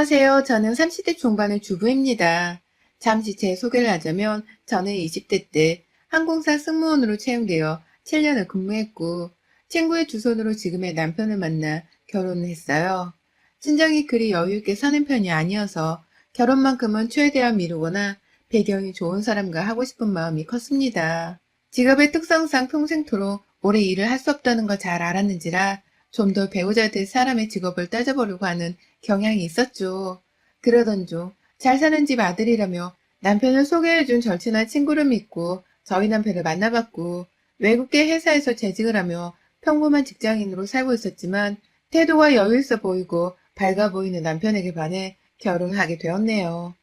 안녕하세요. 저는 30대 중반의 주부입니다. 잠시 제 소개를 하자면 저는 20대 때 항공사 승무원으로 채용되어 7년을 근무했고 친구의 주선으로 지금의 남편을 만나 결혼을 했어요. 친정이 그리 여유 있게 사는 편이 아니어서 결혼만큼은 최대한 미루거나 배경이 좋은 사람과 하고 싶은 마음이 컸습니다. 직업의 특성상 평생토록 오래 일을 할 수 없다는 걸 잘 알았는지라 좀 더 배우자 될 사람의 직업을 따져보려고 하는 경향이 있었죠. 그러던 중 잘 사는 집 아들이라며 남편을 소개해준 절친한 친구를 믿고 저희 남편을 만나봤고 외국계 회사에서 재직을 하며 평범한 직장인으로 살고 있었지만 태도가 여유 있어 보이고 밝아 보이는 남편에게 반해 결혼을 하게 되었네요.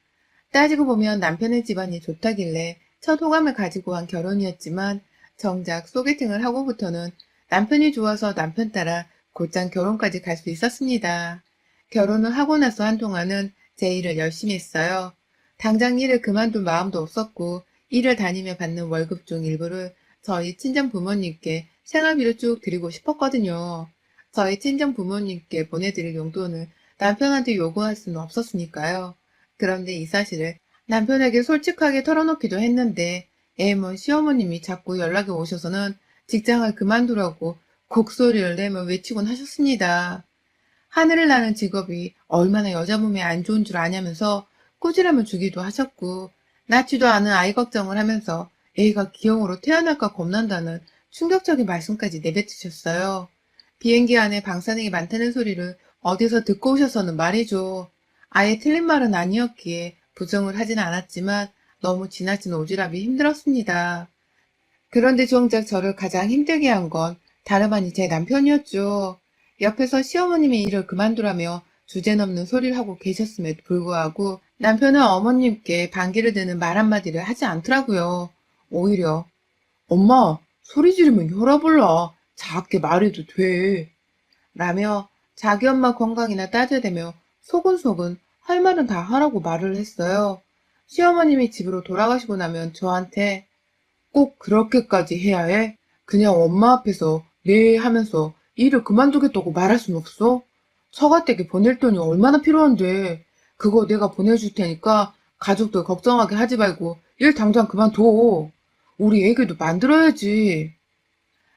따지고 보면 남편의 집안이 좋다길래 첫 호감을 가지고 한 결혼이었지만 정작 소개팅을 하고부터는 남편이 좋아서 남편 따라 곧장 결혼까지 갈 수 있었습니다. 결혼을 하고 나서 한동안은 제 일을 열심히 했어요. 당장 일을 그만둘 마음도 없었고 일을 다니며 받는 월급 중 일부를 저희 친정 부모님께 생활비로 쭉 드리고 싶었거든요. 저희 친정 부모님께 보내드릴 용돈을 남편한테 요구할 수는 없었으니까요. 그런데 이 사실을 남편에게 솔직하게 털어놓기도 했는데 애먼 시어머님이 자꾸 연락이 오셔서는 직장을 그만두라고 곡소리를 내며 외치곤 하셨습니다. 하늘을 나는 직업이 얼마나 여자 몸에 안 좋은 줄 아냐면서 꾸지람을 주기도 하셨고 낳지도 않은 아이 걱정을 하면서 애가 기형으로 태어날까 겁난다는 충격적인 말씀까지 내뱉으셨어요. 비행기 안에 방사능이 많다는 소리를 어디서 듣고 오셔서는 말이죠. 아예 틀린 말은 아니었기에 부정을 하진 않았지만 너무 지나친 오지랖이 힘들었습니다. 그런데 정작 저를 가장 힘들게 한 건 다름 아닌 제 남편이었죠. 옆에서 시어머님이 일을 그만두라며 주제넘는 소리를 하고 계셨음에도 불구하고 남편은 어머님께 반기를 드는 말 한마디를 하지 않더라고요. 오히려 엄마 소리 지르면 혈압 올라. 작게 말해도 돼. 라며 자기 엄마 건강이나 따져대며 소근소근 할 말은 다 하라고 말을 했어요. 시어머님이 집으로 돌아가시고 나면 저한테 꼭 그렇게까지 해야 해? 그냥 엄마 앞에서 네 하면서 일을 그만두겠다고 말할 순 없어? 처가댁에 보낼 돈이 얼마나 필요한데 그거 내가 보내줄 테니까 가족들 걱정하게 하지 말고 일 당장 그만둬. 우리 애기도 만들어야지.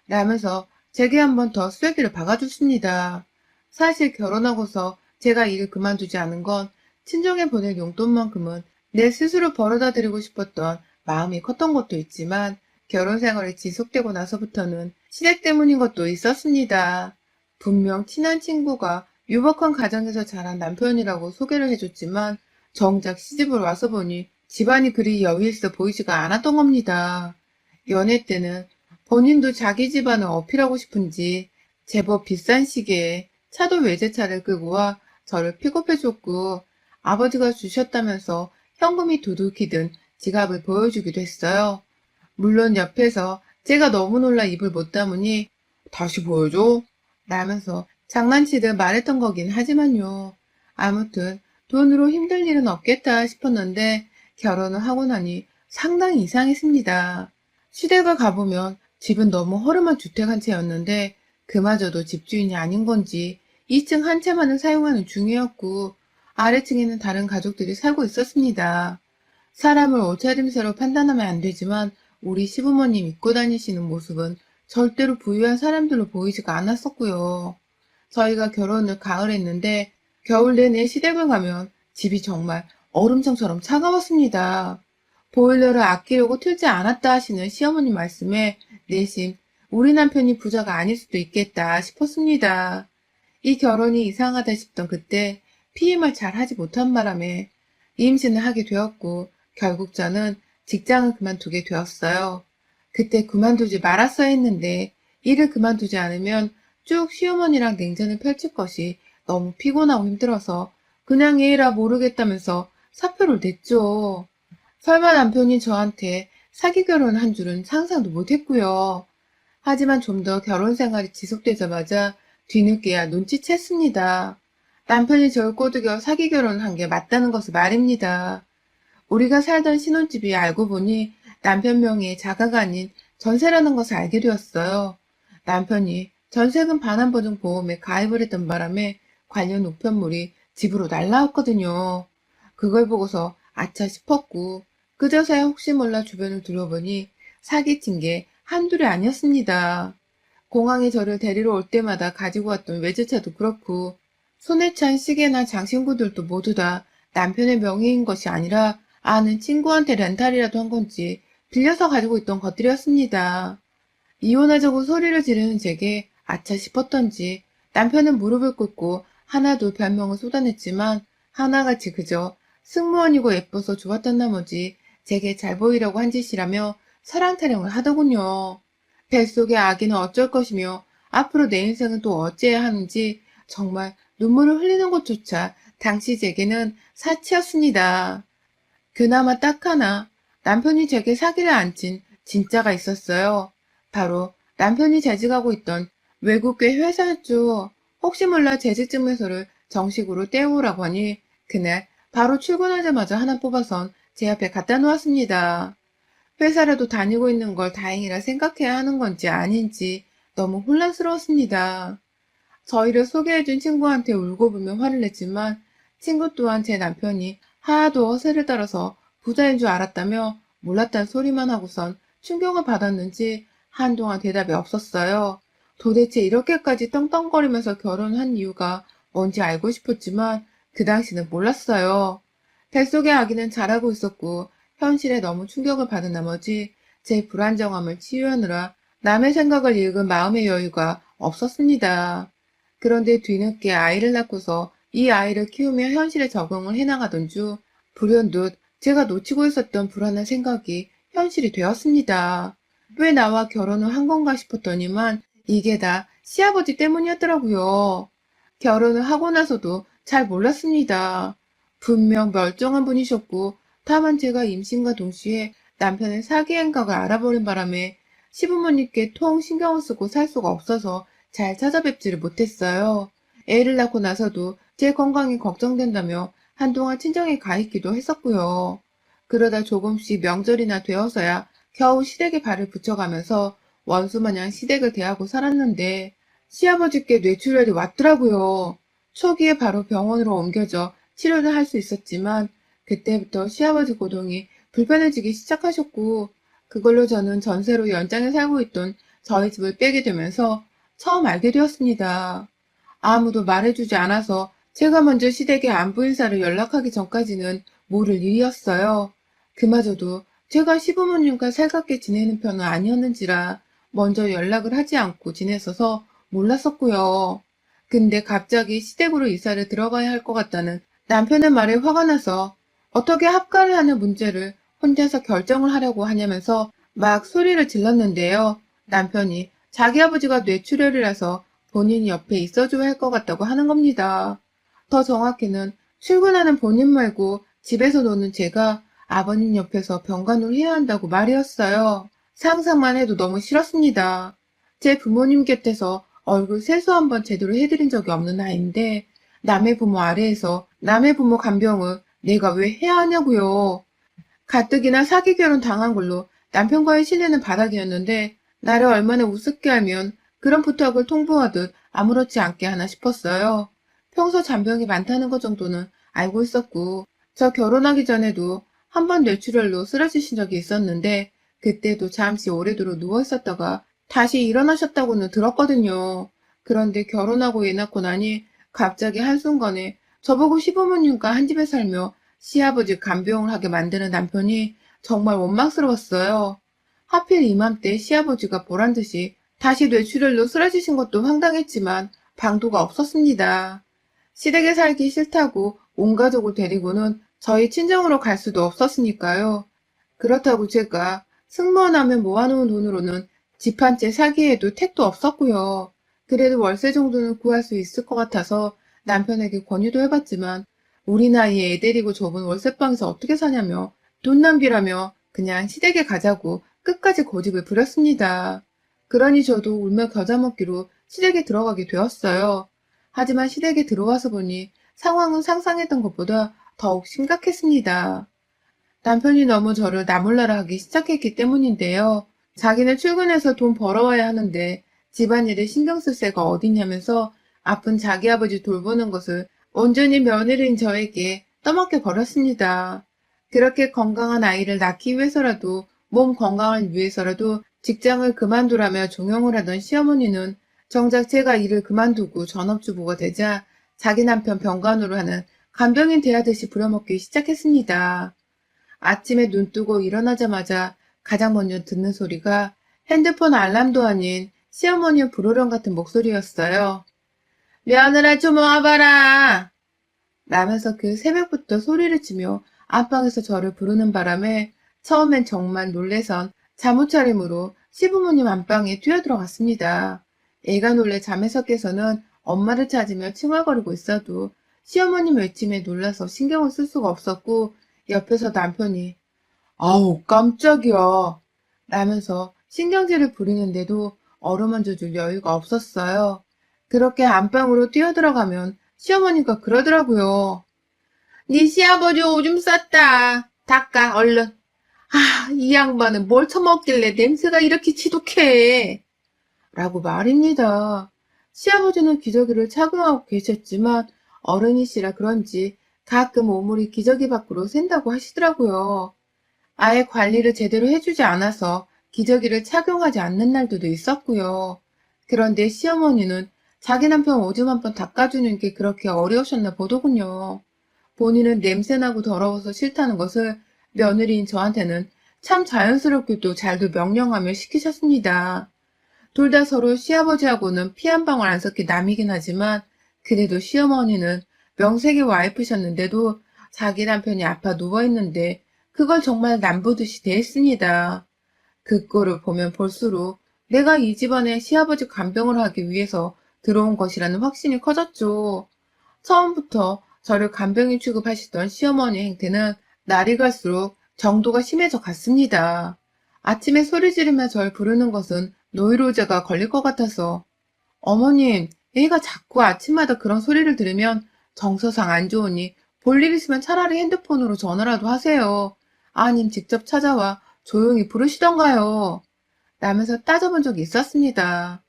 라면서 제게 한 번 더 쐐기를 박아줬습니다. 사실 결혼하고서 제가 일을 그만두지 않은 건 친정에 보낼 용돈만큼은 내 스스로 벌어다 드리고 싶었던 마음이 컸던 것도 있지만 결혼 생활이 지속되고 나서부터는 시댁 때문인 것도 있었습니다. 분명 친한 친구가 유복한 가정에서 자란 남편이라고 소개를 해줬지만 정작 시집을 와서 보니 집안이 그리 여유 있어 보이지가 않았던 겁니다. 연애 때는 본인도 자기 집안을 어필하고 싶은지 제법 비싼 시계에 차도 외제차를 끌고 와 저를 픽업해줬고 아버지가 주셨다면서 현금이 두둑히 든 지갑을 보여주기도 했어요. 물론 옆에서 제가 너무 놀라 입을 못 다무니 다시 보여줘? 라면서 장난치듯 말했던 거긴 하지만요. 아무튼 돈으로 힘들 일은 없겠다 싶었는데 결혼을 하고 나니 상당히 이상했습니다. 시댁을 가보면 집은 너무 허름한 주택 한 채였는데 그마저도 집주인이 아닌 건지 2층 한 채만을 사용하는 중이었고 아래층에는 다른 가족들이 살고 있었습니다. 사람을 옷차림새로 판단하면 안 되지만 우리 시부모님 입고 다니시는 모습은 절대로 부유한 사람들로 보이지가 않았었고요. 저희가 결혼을 가을 했는데 겨울 내내 시댁을 가면 집이 정말 얼음장처럼 차가웠습니다. 보일러를 아끼려고 틀지 않았다 하시는 시어머니 말씀에 내심 우리 남편이 부자가 아닐 수도 있겠다 싶었습니다. 이 결혼이 이상하다 싶던 그때 피임을 잘 하지 못한 바람에 임신을 하게 되었고 결국 저는 직장을 그만두게 되었어요. 그때 그만두지 말았어야 했는데 일을 그만두지 않으면 쭉 시어머니랑 냉전을 펼칠 것이 너무 피곤하고 힘들어서 그냥 애라 모르겠다면서 사표를 냈죠. 설마 남편이 저한테 사기 결혼한 줄은 상상도 못했고요. 하지만 좀 더 결혼 생활이 지속되자마자 뒤늦게야 눈치챘습니다. 남편이 저를 꼬드겨 사기 결혼을 한 게 맞다는 것을 말입니다. 우리가 살던 신혼집이 알고 보니 남편 명의의 자가가 아닌 전세라는 것을 알게 되었어요. 남편이 전세금 반환보증 보험에 가입을 했던 바람에 관련 우편물이 집으로 날라왔거든요. 그걸 보고서 아차 싶었고, 그저서야 혹시 몰라 주변을 둘러보니 사기친 게 한둘이 아니었습니다. 공항에 저를 데리러 올 때마다 가지고 왔던 외제차도 그렇고, 손에 찬 시계나 장신구들도 모두 다 남편의 명의인 것이 아니라 아는 친구한테 렌탈이라도 한 건지 빌려서 가지고 있던 것들이었습니다. 이혼하자고 소리를 지르는 제게 아차 싶었던지 남편은 무릎을 꿇고 하나둘 별명을 쏟아냈지만 하나같이 그저 승무원이고 예뻐서 좋았던 나머지 제게 잘 보이려고 한 짓이라며 사랑 타령을 하더군요. 뱃속의 아기는 어쩔 것이며 앞으로 내 인생은 또 어찌해야 하는지 정말 눈물을 흘리는 것조차 당시 제게는 사치였습니다. 그나마 딱 하나 남편이 제게 사기를 안 친 진짜가 있었어요. 바로 남편이 재직하고 있던 외국계 회사였죠. 혹시 몰라 재직증명서를 정식으로 떼어오라고 하니 그날 바로 출근하자마자 하나 뽑아선 제 앞에 갖다 놓았습니다. 회사라도 다니고 있는 걸 다행이라 생각해야 하는 건지 아닌지 너무 혼란스러웠습니다. 저희를 소개해준 친구한테 울고불며 화를 냈지만 친구 또한 제 남편이 하도 허세를 따라서 부자인 줄 알았다며 몰랐단 소리만 하고선 충격을 받았는지 한동안 대답이 없었어요. 도대체 이렇게까지 떵떵거리면서 결혼한 이유가 뭔지 알고 싶었지만 그 당시는 몰랐어요. 뱃속의 아기는 자라고 있었고 현실에 너무 충격을 받은 나머지 제 불안정함을 치유하느라 남의 생각을 읽은 마음의 여유가 없었습니다. 그런데 뒤늦게 아이를 낳고서 이 아이를 키우며 현실에 적응을 해나가던 중 불현듯 제가 놓치고 있었던 불안한 생각이 현실이 되었습니다. 왜 나와 결혼을 한 건가 싶었더니만 이게 다 시아버지 때문이었더라고요. 결혼을 하고 나서도 잘 몰랐습니다. 분명 멀쩡한 분이셨고 다만 제가 임신과 동시에 남편의 사기 행각을 알아버린 바람에 시부모님께 통 신경을 쓰고 살 수가 없어서 잘 찾아뵙지를 못했어요. 애를 낳고 나서도 제 건강이 걱정된다며 한동안 친정에 가 있기도 했었고요. 그러다 조금씩 명절이나 되어서야 겨우 시댁에 발을 붙여가면서 원수마냥 시댁을 대하고 살았는데 시아버지께 뇌출혈이 왔더라고요. 초기에 바로 병원으로 옮겨져 치료를 할 수 있었지만 그때부터 시아버지 고동이 불편해지기 시작하셨고 그걸로 저는 전세로 연장에 살고 있던 저희 집을 빼게 되면서 처음 알게 되었습니다. 아무도 말해주지 않아서 제가 먼저 시댁에 안부 인사를 연락하기 전까지는 모를 일이었어요. 그마저도 제가 시부모님과 살갑게 지내는 편은 아니었는지라 먼저 연락을 하지 않고 지냈어서 몰랐었고요. 근데 갑자기 시댁으로 이사를 들어가야 할 것 같다는 남편의 말에 화가 나서 어떻게 합가를 하는 문제를 혼자서 결정을 하려고 하냐면서 막 소리를 질렀는데요. 남편이 자기 아버지가 뇌출혈이라서 본인이 옆에 있어줘야 할 것 같다고 하는 겁니다. 더 정확히는 출근하는 본인 말고 집에서 노는 제가 아버님 옆에서 병간호를 해야 한다고 말이었어요. 상상만 해도 너무 싫었습니다. 제 부모님 곁에서 얼굴 세수 한번 제대로 해드린 적이 없는 아이인데 남의 부모 아래에서 남의 부모 간병을 내가 왜 해야 하냐고요. 가뜩이나 사기 결혼 당한 걸로 남편과의 신뢰는 바닥이었는데 나를 얼마나 우습게 알면 그런 부탁을 통보하듯 아무렇지 않게 하나 싶었어요. 평소 잔병이 많다는 것 정도는 알고 있었고 저 결혼하기 전에도 한 번 뇌출혈로 쓰러지신 적이 있었는데 그때도 잠시 오래도록 누워 있었다가 다시 일어나셨다고는 들었거든요. 그런데 결혼하고 애 낳고 나니 갑자기 한순간에 저보고 시부모님과 한 집에 살며 시아버지 간병을 하게 만드는 남편이 정말 원망스러웠어요. 하필 이맘때 시아버지가 보란듯이 다시 뇌출혈로 쓰러지신 것도 황당했지만 방도가 없었습니다. 시댁에 살기 싫다고 온 가족을 데리고는 저희 친정으로 갈 수도 없었으니까요. 그렇다고 제가 승무원 하면 모아놓은 돈으로는 집 한 채 사기에도 택도 없었고요. 그래도 월세 정도는 구할 수 있을 것 같아서 남편에게 권유도 해봤지만 우리 나이에 애 데리고 좁은 월세방에서 어떻게 사냐며 돈 낭비라며 그냥 시댁에 가자고 끝까지 고집을 부렸습니다. 그러니 저도 울며 겨자 먹기로 시댁에 들어가게 되었어요. 하지만 시댁에 들어와서 보니 상황은 상상했던 것보다 더욱 심각했습니다. 남편이 너무 저를 나몰라라 하기 시작했기 때문인데요. 자기는 출근해서 돈 벌어와야 하는데 집안일에 신경 쓸 새가 어딨냐면서 아픈 자기 아버지 돌보는 것을 온전히 며느리인 저에게 떠맡겨 버렸습니다. 그렇게 건강한 아이를 낳기 위해서라도 몸 건강을 위해서라도 직장을 그만두라며 종용을 하던 시어머니는 정작 제가 일을 그만두고 전업주부가 되자 자기 남편 병간호를 하는 간병인 대하듯이 부려먹기 시작했습니다. 아침에 눈 뜨고 일어나자마자 가장 먼저 듣는 소리가 핸드폰 알람도 아닌 시어머니의 불호령 같은 목소리였어요. 며느라 좀 와봐라! 라면서 그 새벽부터 소리를 치며 안방에서 저를 부르는 바람에 처음엔 정말 놀래선 잠옷 차림으로 시부모님 안방에 뛰어들어갔습니다. 애가 놀래 잠에서 깨서는 엄마를 찾으며 칭얼거리고 있어도 시어머님 외침에 놀라서 신경을 쓸 수가 없었고 옆에서 남편이 아우 깜짝이야 라면서 신경질을 부리는데도 어루만져줄 여유가 없었어요. 그렇게 안방으로 뛰어들어가면 시어머니가 그러더라고요. 네 시아버지 오줌 쌌다. 닦아 얼른. 아, 이 양반은 뭘 처먹길래 냄새가 이렇게 지독해. 라고 말입니다. 시아버지는 기저귀를 착용하고 계셨지만 어른이시라 그런지 가끔 오물이 기저귀 밖으로 샌다고 하시더라고요. 아예 관리를 제대로 해주지 않아서 기저귀를 착용하지 않는 날들도 있었고요. 그런데 시어머니는 자기 남편 오줌 한 번 닦아주는 게 그렇게 어려우셨나 보더군요. 본인은 냄새나고 더러워서 싫다는 것을 며느리인 저한테는 참 자연스럽게도 잘도 명령하며 시키셨습니다. 둘 다 서로 시아버지하고는 피 한 방울 안 섞인 남이긴 하지만 그래도 시어머니는 명색의 와이프셨는데도 자기 남편이 아파 누워있는데 그걸 정말 남보듯이 대했습니다. 그 꼴을 보면 볼수록 내가 이 집안에 시아버지 간병을 하기 위해서 들어온 것이라는 확신이 커졌죠. 처음부터 저를 간병인 취급하시던 시어머니 행태는 날이 갈수록 정도가 심해져 갔습니다. 아침에 소리 지르며 절 부르는 것은 노이로제가 걸릴 것 같아서 어머님, 애가 자꾸 아침마다 그런 소리를 들으면 정서상 안 좋으니 볼일 있으면 차라리 핸드폰으로 전화라도 하세요. 아님 직접 찾아와 조용히 부르시던가요. 라면서 따져본 적이 있었습니다.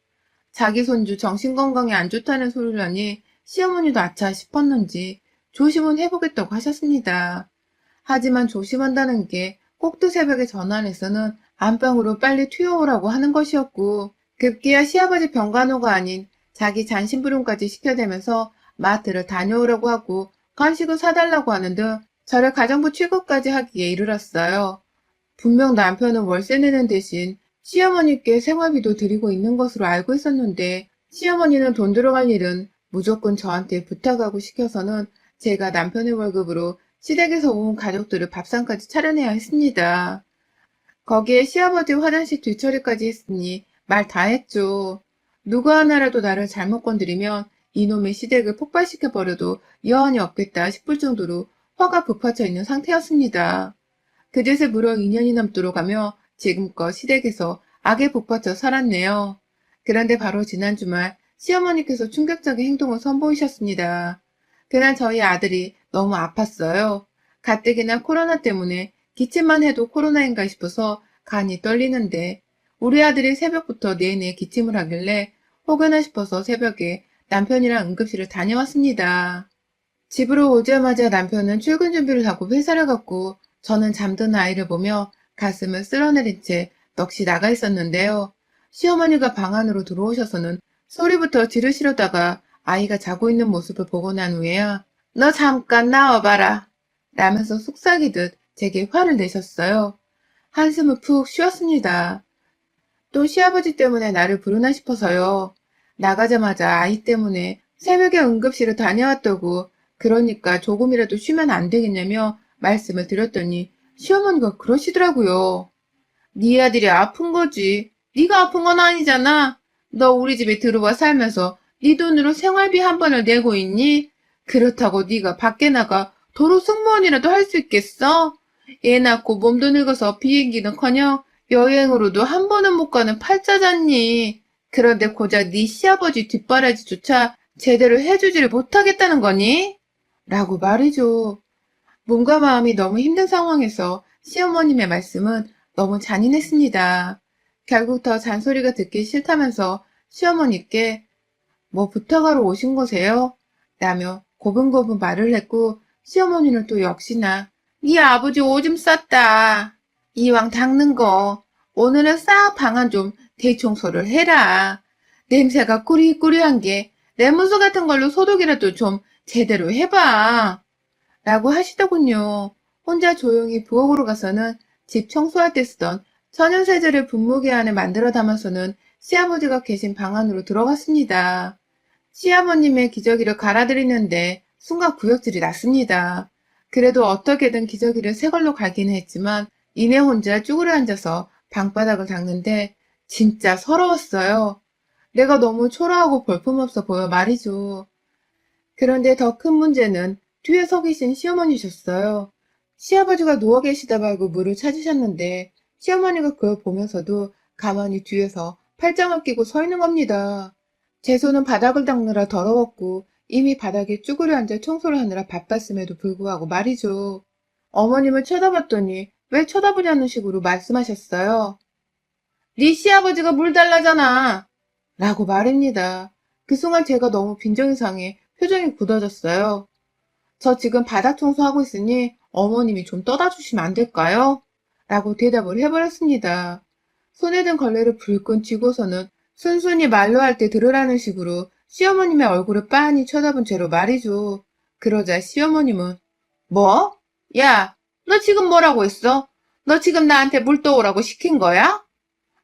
자기 손주 정신건강에 안 좋다는 소리를 하니 시어머니도 아차 싶었는지 조심은 해보겠다고 하셨습니다. 하지만 조심한다는 게 꼭두 새벽에 전화를 해서는 안방으로 빨리 튀어오라고 하는 것이었고 급기야 시아버지 병간호가 아닌 자기 잔심부름까지 시켜대면서 마트를 다녀오라고 하고 간식을 사달라고 하는 등 저를 가정부 취급까지 하기에 이르렀어요. 분명 남편은 월세 내는 대신 시어머니께 생활비도 드리고 있는 것으로 알고 있었는데 시어머니는 돈 들어갈 일은 무조건 저한테 부탁하고 시켜서는 제가 남편의 월급으로 시댁에서 온 가족들을 밥상까지 차려내야 했습니다. 거기에 시아버지 화장실 뒤처리까지 했으니 말 다 했죠. 누구 하나라도 나를 잘못 건드리면 이놈의 시댁을 폭발시켜버려도 여한이 없겠다 싶을 정도로 화가 북받쳐 있는 상태였습니다. 그제서 무려 2년이 넘도록 하며 지금껏 시댁에서 악에 북받쳐 살았네요. 그런데 바로 지난 주말 시어머니께서 충격적인 행동을 선보이셨습니다. 그날 저희 아들이 너무 아팠어요. 가뜩이나 코로나 때문에 기침만 해도 코로나인가 싶어서 간이 떨리는데 우리 아들이 새벽부터 내내 기침을 하길래 혹여나 싶어서 새벽에 남편이랑 응급실을 다녀왔습니다. 집으로 오자마자 남편은 출근 준비를 하고 회사를 갔고 저는 잠든 아이를 보며 가슴을 쓸어내린 채 넋이 나가 있었는데요. 시어머니가 방 안으로 들어오셔서는 소리부터 지르시려다가 아이가 자고 있는 모습을 보고 난 후에야 너 잠깐 나와봐라 라면서 속삭이듯 제게 화를 내셨어요. 한숨을 푹 쉬었습니다. 또 시아버지 때문에 나를 부르나 싶어서요. 나가자마자 아이 때문에 새벽에 응급실을 다녀왔다고 그러니까 조금이라도 쉬면 안 되겠냐며 말씀을 드렸더니 시어머니가 그러시더라고요. 네 아들이 아픈 거지. 네가 아픈 건 아니잖아. 너 우리 집에 들어와 살면서 네 돈으로 생활비 한 번을 내고 있니? 그렇다고 네가 밖에 나가 도로 승무원이라도 할 수 있겠어? 애 낳고 몸도 늙어서 비행기는커녕 여행으로도 한 번은 못 가는 팔자잖니. 그런데 고작 네 시아버지 뒷바라지조차 제대로 해주지를 못하겠다는 거니? 라고 말이죠. 몸과 마음이 너무 힘든 상황에서 시어머님의 말씀은 너무 잔인했습니다. 결국 더 잔소리가 듣기 싫다면서 시어머니께 뭐 부탁하러 오신 거세요? 라며 고분고분 말을 했고 시어머니는 또 역시나 네 아버지 오줌 쌌다. 이왕 닦는 거 오늘은 싹 방안 좀 대청소를 해라. 냄새가 꾸리꾸리한 게 레몬수 같은 걸로 소독이라도 좀 제대로 해봐. 라고 하시더군요. 혼자 조용히 부엌으로 가서는 집 청소할 때 쓰던 천연세제를 분무기 안에 만들어 담아서는 시아버지가 계신 방 안으로 들어갔습니다. 시아버님의 기저귀를 갈아드리는데 순간 구역질이 났습니다. 그래도 어떻게든 기저귀를 새 걸로 갈기는 했지만 이내 혼자 쭈그려 앉아서 방바닥을 닦는데 진짜 서러웠어요. 내가 너무 초라하고 볼품없어 보여 말이죠. 그런데 더 큰 문제는 뒤에 서 계신 시어머니셨어요. 시아버지가 누워 계시다 말고 물을 찾으셨는데 시어머니가 그걸 보면서도 가만히 뒤에서 팔짱을 끼고 서 있는 겁니다. 제 손은 바닥을 닦느라 더러웠고 이미 바닥에 쭈그려 앉아 청소를 하느라 바빴음에도 불구하고 말이죠. 어머님을 쳐다봤더니 왜 쳐다보냐는 식으로 말씀하셨어요. 네 시아버지가 물 달라잖아. 라고 말입니다. 그 순간 제가 너무 빈정이 상해 표정이 굳어졌어요. 저 지금 바닥 청소하고 있으니 어머님이 좀 떠다 주시면 안 될까요? 라고 대답을 해버렸습니다. 손에 든 걸레를 불끈 쥐고서는 순순히 말로 할 때 들으라는 식으로 시어머님의 얼굴을 빤히 쳐다본 채로 말이죠. 그러자 시어머님은 뭐? 야, 너 지금 뭐라고 했어? 너 지금 나한테 물 떠오라고 시킨 거야?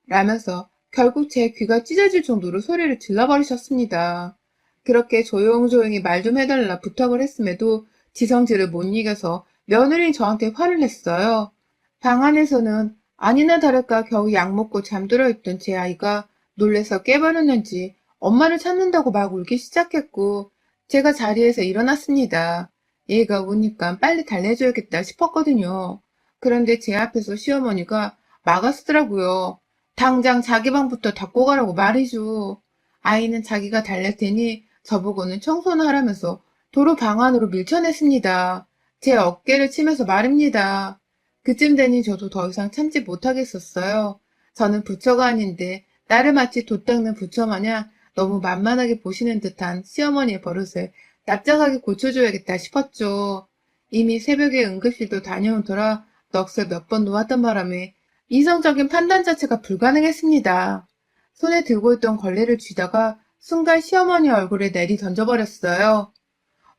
라면서 결국 제 귀가 찢어질 정도로 소리를 질러버리셨습니다. 그렇게 조용조용히 말 좀 해달라 부탁을 했음에도 지성질을 못 이겨서 며느리 저한테 화를 냈어요. 방 안에서는 아니나 다를까 겨우 약 먹고 잠들어 있던 제 아이가 놀래서 깨버렸는지 엄마를 찾는다고 막 울기 시작했고 제가 자리에서 일어났습니다. 얘가 우니까 빨리 달래줘야겠다 싶었거든요. 그런데 제 앞에서 시어머니가 막았더라고요. 당장 자기 방부터 닦고 가라고 말이죠. 아이는 자기가 달랠 테니 저보고는 청소나 하라면서 도로 방 안으로 밀쳐냈습니다. 제 어깨를 치면서 말입니다. 그쯤 되니 저도 더 이상 참지 못하겠었어요. 저는 부처가 아닌데 나를 마치 돛 닦는 부처 마냥 너무 만만하게 보시는 듯한 시어머니의 버릇을 납작하게 고쳐줘야겠다 싶었죠. 이미 새벽에 응급실도 다녀온 터라 넋을 몇 번 놓았던 바람에 이성적인 판단 자체가 불가능했습니다. 손에 들고 있던 걸레를 쥐다가 순간 시어머니 얼굴에 내리 던져버렸어요.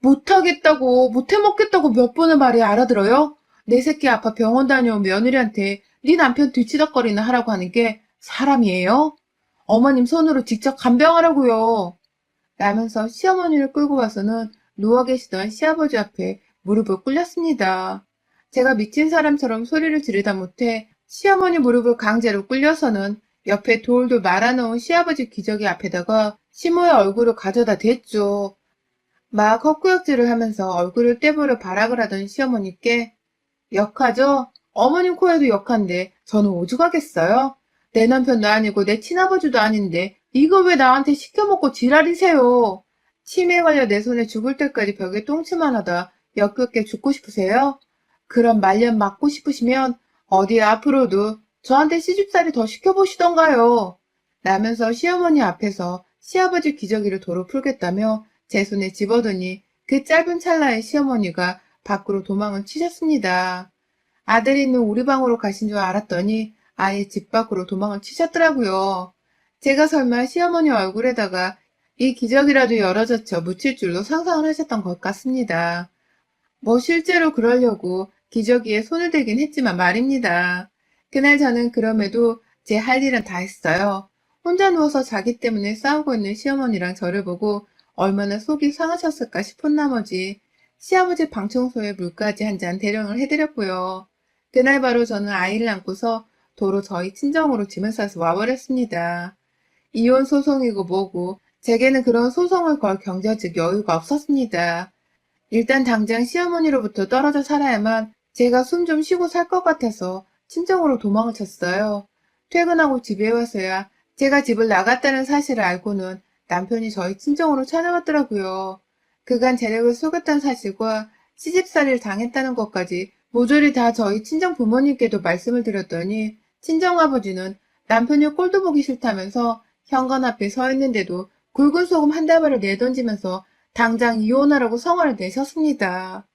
못하겠다고, 못해먹겠다고 몇 번을 말해 알아들어요? 내 새끼 아파 병원 다녀온 며느리한테 네 남편 뒤치덕거리나 하라고 하는 게 사람이에요? 어머님 손으로 직접 간병하라고요. 라면서 시어머니를 끌고 와서는 누워 계시던 시아버지 앞에 무릎을 꿇렸습니다. 제가 미친 사람처럼 소리를 지르다 못해 시어머니 무릎을 강제로 꿇려서는 옆에 돌돌 말아놓은 시아버지 기저귀 앞에다가 시모의 얼굴을 가져다 댔죠. 막 헛구역질을 하면서 얼굴을 떼보려 발악을 하던 시어머니께 역하죠? 어머님 코에도 역한데 저는 오죽하겠어요? 내 남편도 아니고 내 친아버지도 아닌데 이걸 왜 나한테 시켜먹고 지랄이세요? 치매에 걸려 내 손에 죽을 때까지 벽에 똥침만 하다 역겹게 죽고 싶으세요? 그럼 말년 맞고 싶으시면 어디 앞으로도 저한테 시집살이 더 시켜보시던가요? 라면서 시어머니 앞에서 시아버지 기저귀를 도로 풀겠다며 제 손에 집어드니 그 짧은 찰나에 시어머니가 밖으로 도망을 치셨습니다. 아들이 있는 우리 방으로 가신 줄 알았더니 아예 집 밖으로 도망을 치셨더라고요. 제가 설마 시어머니 얼굴에다가 이 기저귀라도 열어젖혀 묻힐 줄로 상상을 하셨던 것 같습니다. 뭐 실제로 그러려고 기저귀에 손을 대긴 했지만 말입니다. 그날 저는 그럼에도 제 할 일은 다 했어요. 혼자 누워서 자기 때문에 싸우고 있는 시어머니랑 저를 보고 얼마나 속이 상하셨을까 싶은 나머지 시아버지 방 청소에 물까지 한 잔 대령을 해드렸고요. 그날 바로 저는 아이를 안고서 도로 저희 친정으로 짐을 싸서 와버렸습니다. 이혼 소송이고 뭐고 제게는 그런 소송을 걸 경제적 여유가 없었습니다. 일단 당장 시어머니로부터 떨어져 살아야만 제가 숨 좀 쉬고 살 것 같아서 친정으로 도망을 쳤어요. 퇴근하고 집에 와서야 제가 집을 나갔다는 사실을 알고는 남편이 저희 친정으로 찾아왔더라고요. 그간 재력을 속였다는 사실과 시집살이를 당했다는 것까지 모조리 다 저희 친정 부모님께도 말씀을 드렸더니 친정아버지는 남편이 꼴도 보기 싫다면서 현관 앞에 서 있는데도 굵은 소금 한 다발을 내던지면서 당장 이혼하라고 성화를 내셨습니다.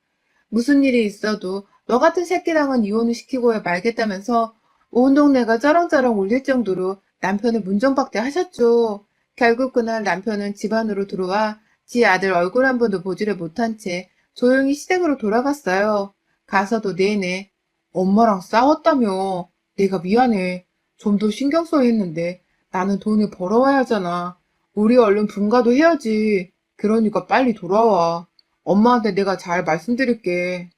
무슨 일이 있어도 너 같은 새끼랑은 이혼을 시키고야 말겠다면서 온 동네가 쩌렁쩌렁 울릴 정도로 남편을 문정박대 하셨죠. 결국 그날 남편은 집 안으로 들어와 지 아들 얼굴 한 번도 보지를 못한 채 조용히 시댁으로 돌아갔어요. 가서도 내내 엄마랑 싸웠다며. 내가 미안해. 좀 더 신경 써야 했는데 나는 돈을 벌어와야 하잖아. 우리 얼른 분가도 해야지. 그러니까 빨리 돌아와. 엄마한테 내가 잘 말씀드릴게.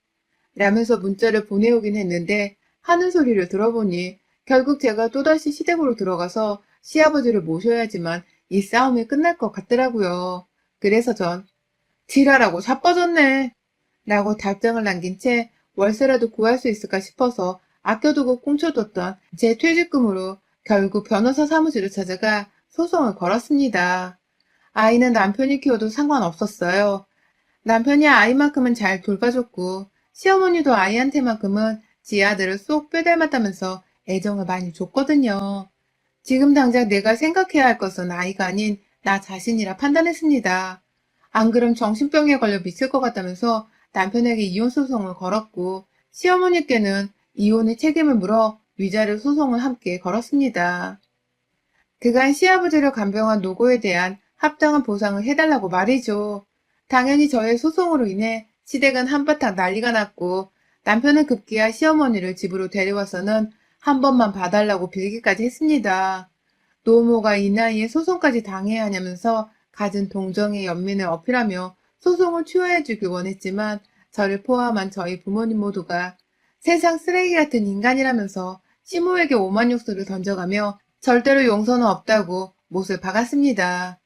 라면서 문자를 보내오긴 했는데 하는 소리를 들어보니 결국 제가 또다시 시댁으로 들어가서 시아버지를 모셔야지만 이 싸움이 끝날 것 같더라고요. 그래서 전 지랄하고 자빠졌네 라고 답장을 남긴 채 월세라도 구할 수 있을까 싶어서 아껴두고 꽁쳐뒀던 제 퇴직금으로 결국 변호사 사무실을 찾아가 소송을 걸었습니다. 아이는 남편이 키워도 상관없었어요. 남편이 아이만큼은 잘 돌봐줬고 시어머니도 아이한테만큼은 지 아들을 쏙 빼닮았다면서 애정을 많이 줬거든요. 지금 당장 내가 생각해야 할 것은 아이가 아닌 나 자신이라 판단했습니다. 안 그럼 정신병에 걸려 미칠 것 같다면서 남편에게 이혼 소송을 걸었고 시어머니께는 이혼의 책임을 물어 위자료 소송을 함께 걸었습니다. 그간 시아버지를 간병한 노고에 대한 합당한 보상을 해달라고 말이죠. 당연히 저의 소송으로 인해 시댁은 한바탕 난리가 났고 남편은 급기야 시어머니를 집으로 데려와서는 한 번만 봐달라고 빌기까지 했습니다. 노모가 이 나이에 소송까지 당해야 하냐면서 갖은 동정의 연민을 어필하며 소송을 취하해주길 원했지만 저를 포함한 저희 부모님 모두가 세상 쓰레기 같은 인간이라면서 시모에게 오만 욕설을 던져가며 절대로 용서는 없다고 못을 박았습니다.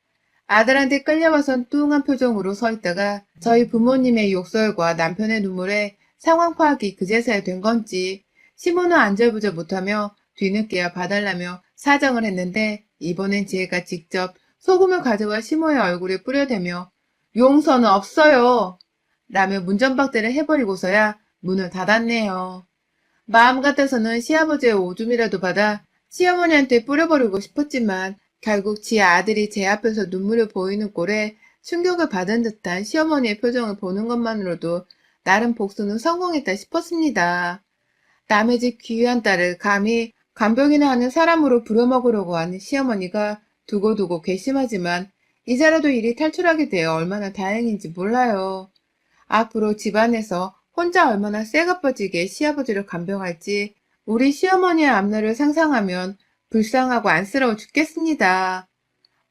아들한테 끌려와선 뚱한 표정으로 서 있다가 저희 부모님의 욕설과 남편의 눈물에 상황 파악이 그제서야 된 건지 시모는 안절부절 못하며 뒤늦게야 봐달라며 사정을 했는데 이번엔 제가 직접 소금을 가져와 시모의 얼굴에 뿌려대며 용서는 없어요 라며 문전박대를 해버리고서야 문을 닫았네요. 마음 같아서는 시아버지의 오줌이라도 받아 시어머니한테 뿌려버리고 싶었지만 결국 지 아들이 제 앞에서 눈물을 보이는 꼴에 충격을 받은 듯한 시어머니의 표정을 보는 것만으로도 나름 복수는 성공했다 싶었습니다. 남의 집 귀한 딸을 감히 간병이나 하는 사람으로 부려먹으려고 하는 시어머니가 두고두고 괘씸하지만 이제라도 일이 탈출하게 되어 얼마나 다행인지 몰라요. 앞으로 집안에서 혼자 얼마나 쇠가 빠지게 시아버지를 간병할지 우리 시어머니의 앞날을 상상하면 불쌍하고 안쓰러워 죽겠습니다.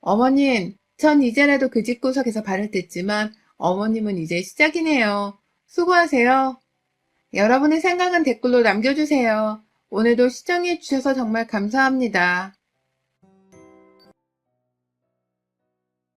어머님, 전 이제라도 그 집구석에서 발을 뗐지만 어머님은 이제 시작이네요. 수고하세요. 여러분의 생각은 댓글로 남겨주세요. 오늘도 시청해주셔서 정말 감사합니다.